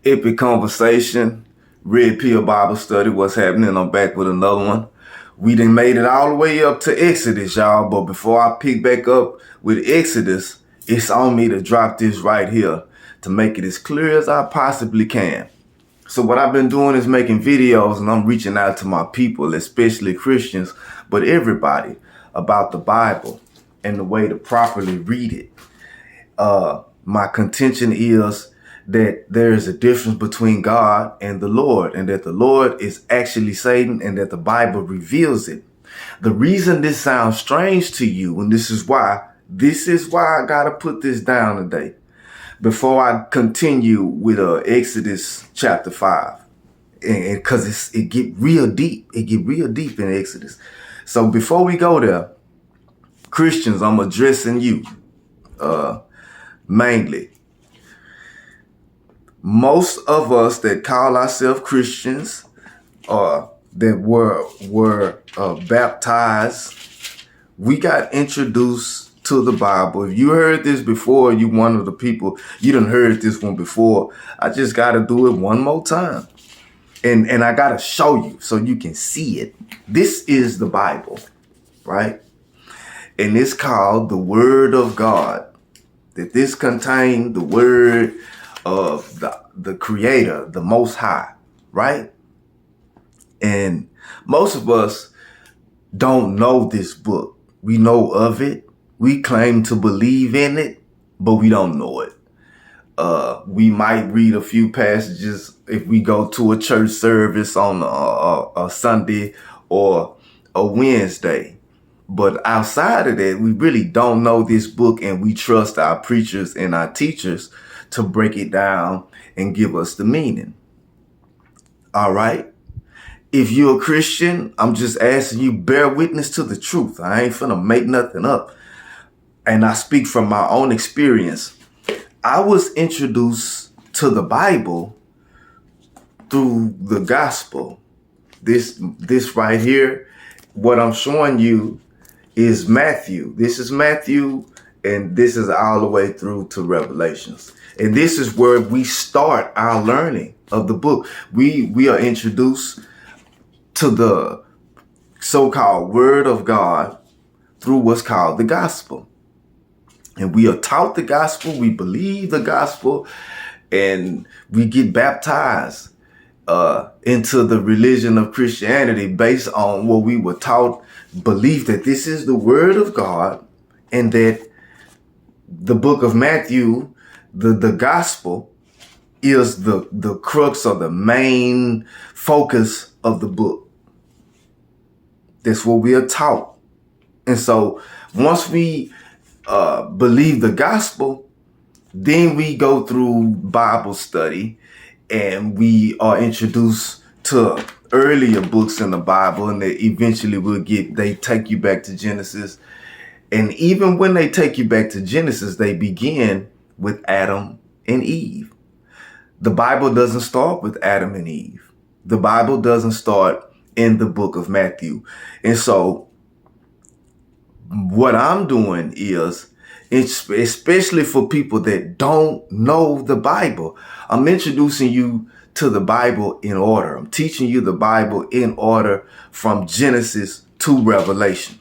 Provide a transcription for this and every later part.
Epic conversation, Red Pill Bible study. What's happening? I'm back with another one. We done made it all the way up to Exodus, y'all. But before I pick back up with Exodus, it's on me to drop this right here to make it as clear as I possibly can. So what I've been doing is making videos, and I'm reaching out to my people, especially Christians, but everybody, about the Bible and the way to properly read it. My contention is that there is a difference between God and the Lord, and that the Lord is actually Satan, and that the Bible reveals it. The reason this sounds strange to you, and this is why I gotta put this down today, before I continue with Exodus chapter 5, and because it get real deep. It get real deep in Exodus. So before we go there, Christians, I'm addressing you mainly. Most of us that call ourselves Christians, that were baptized, we got introduced to the Bible. If you heard this before, you one of the people, you done heard this one before. I just got to do it one more time. And I got to show you so you can see it. This is the Bible, right? And it's called the Word of God. That this contained the word of the Creator, the Most High, right? And most of us don't know this book. We know of it. We claim to believe in it, but we don't know it. We might read a few passages if we go to a church service on a Sunday or a Wednesday. But outside of that, we really don't know this book, and we trust our preachers and our teachers to break it down and give us the meaning. All right. If you're a Christian, I'm just asking you, bear witness to the truth. I ain't finna make nothing up. And I speak from my own experience. I was introduced to the Bible through the gospel. This right here, what I'm showing you is Matthew. This is Matthew, and this is all the way through to Revelations. And this is where we start our learning of the book. We are introduced to the so-called Word of God through what's called the gospel. And we are taught the gospel, we believe the gospel, and we get baptized into the religion of Christianity based on what we were taught, believe that this is the Word of God, and that the book of Matthew, the gospel, is the crux or the main focus of the book. That's what we are taught. And so once we believe the gospel, then we go through Bible study, and we are introduced to earlier books in the Bible, and they eventually they take you back to Genesis. And even when they take you back to Genesis, they begin with Adam and Eve. The Bible doesn't start with Adam and Eve. The Bible doesn't start in the book of Matthew. And so what I'm doing is, especially for people that don't know the Bible, I'm introducing you to the Bible in order. I'm teaching you the Bible in order from Genesis to Revelations.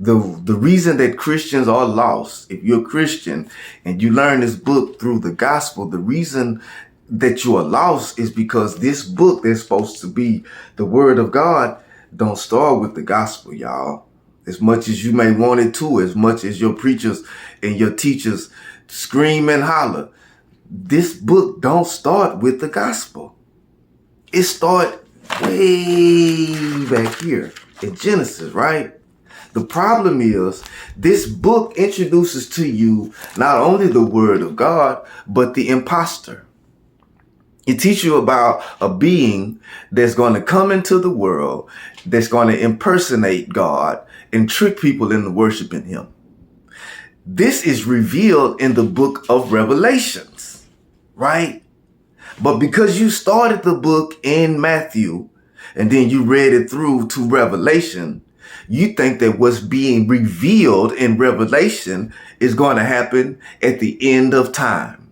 The reason that Christians are lost, if you're a Christian and you learn this book through the gospel, the reason that you are lost is because this book that's supposed to be the Word of God don't start with the gospel, y'all. As much as you may want it to, as much as your preachers and your teachers scream and holler, this book don't start with the gospel. It starts way back here in Genesis, right? The problem is this book introduces to you not only the Word of God, but the imposter. It teaches you about a being that's going to come into the world, that's going to impersonate God and trick people into worshiping him. This is revealed in the book of Revelations, right? But because you started the book in Matthew and then you read it through to Revelation, you think that what's being revealed in Revelation is going to happen at the end of time.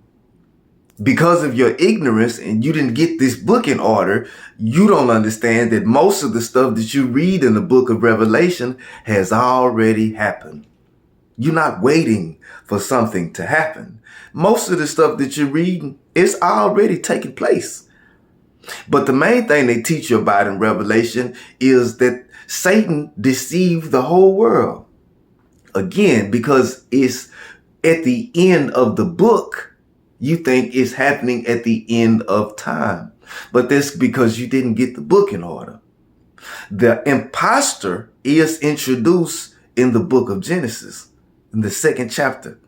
Because of your ignorance and you didn't get this book in order, you don't understand that most of the stuff that you read in the book of Revelation has already happened. You're not waiting for something to happen. Most of the stuff that you're reading is already taking place. But the main thing they teach you about in Revelation is that Satan deceived the whole world. Again, because it's at the end of the book, you think it's happening at the end of time. But that's because you didn't get the book in order. The imposter is introduced in the book of Genesis, in the 2nd chapter.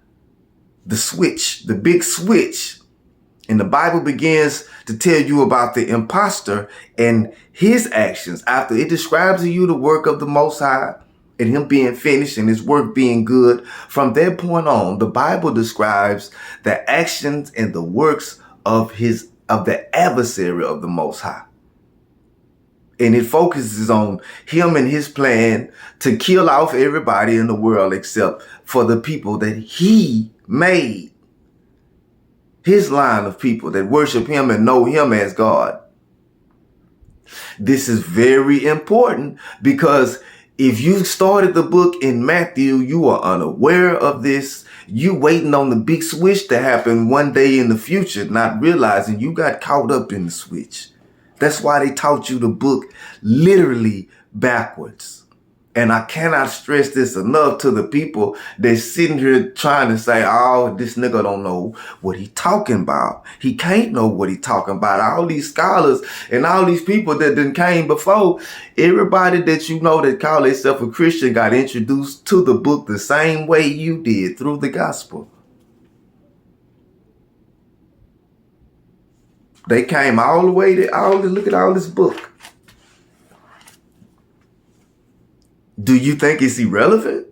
The big switch. And the Bible begins to tell you about the imposter and his actions after it describes to you the work of the Most High and him being finished and his work being good. From that point on, the Bible describes the actions and the works of the adversary of the Most High. And it focuses on him and his plan to kill off everybody in the world except for the people that he made. His line of people that worship him and know him as God. This is very important because if you started the book in Matthew, you are unaware of this. You waiting on the big switch to happen one day in the future, not realizing you got caught up in the switch. That's why they taught you the book literally backwards. And I cannot stress this enough to the people that's sitting here trying to say, oh, this nigga don't know what he talking about. He can't know what he talking about. All these scholars and all these people that done came before, everybody that you know that call themselves a Christian got introduced to the book the same way you did, through the gospel. They came all the way to look at all this book. Do you think it's irrelevant?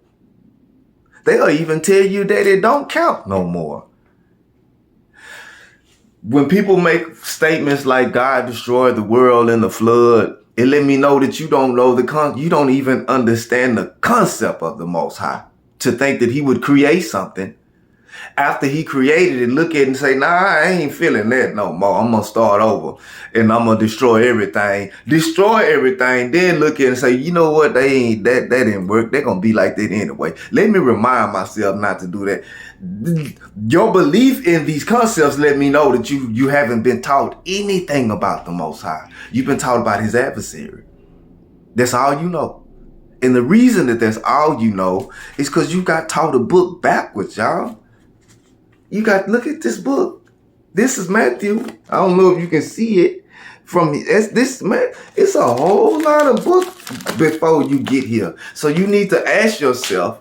They'll even tell you that it don't count no more. When people make statements like God destroyed the world in the flood, it let me know that you don't know you don't even understand the concept of the Most High. To think that he would create something after he created it, look at it and say, nah, I ain't feeling that no more. I'm going to start over and I'm going to destroy everything. Destroy everything. Then look at it and say, you know what? That didn't work. They're going to be like that anyway. Let me remind myself not to do that. Your belief in these concepts let me know that you haven't been taught anything about the Most High. You've been taught about his adversary. That's all you know. And the reason that that's all you know is because you got taught a book backwards, y'all. Look at this book. This is Matthew. I don't know if you can see it from this, man. It's a whole lot of book before you get here. So you need to ask yourself,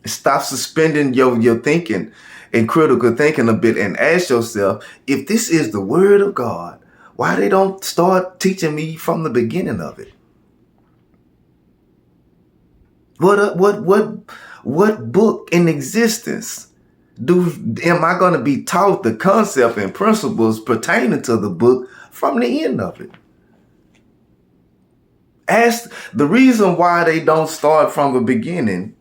stop suspending your thinking and critical thinking a bit and ask yourself, if this is the word of God, why they don't start teaching me from the beginning of it? What book in existence am I going to be taught the concept and principles pertaining to the book from the end of it? The reason why they don't start from the beginning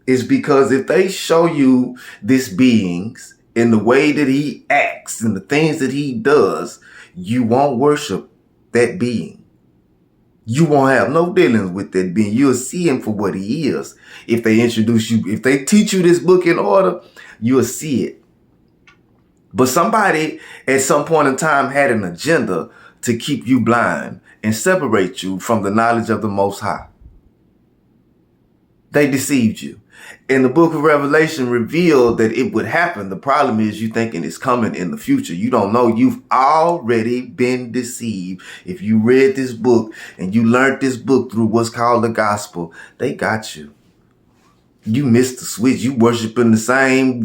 is because if they show you this beings in the way that he acts and the things that he does, you won't worship that being. You won't have no dealings with that being. You'll see him for what he is. If they teach you this book in order, you'll see it. But somebody at some point in time had an agenda to keep you blind and separate you from the knowledge of the Most High. They deceived you. And the book of Revelation revealed that it would happen. The problem is you thinking it's coming in the future. You don't know. You've already been deceived. If you read this book and you learned this book through what's called the gospel, they got you. You missed the switch. You worshiping the same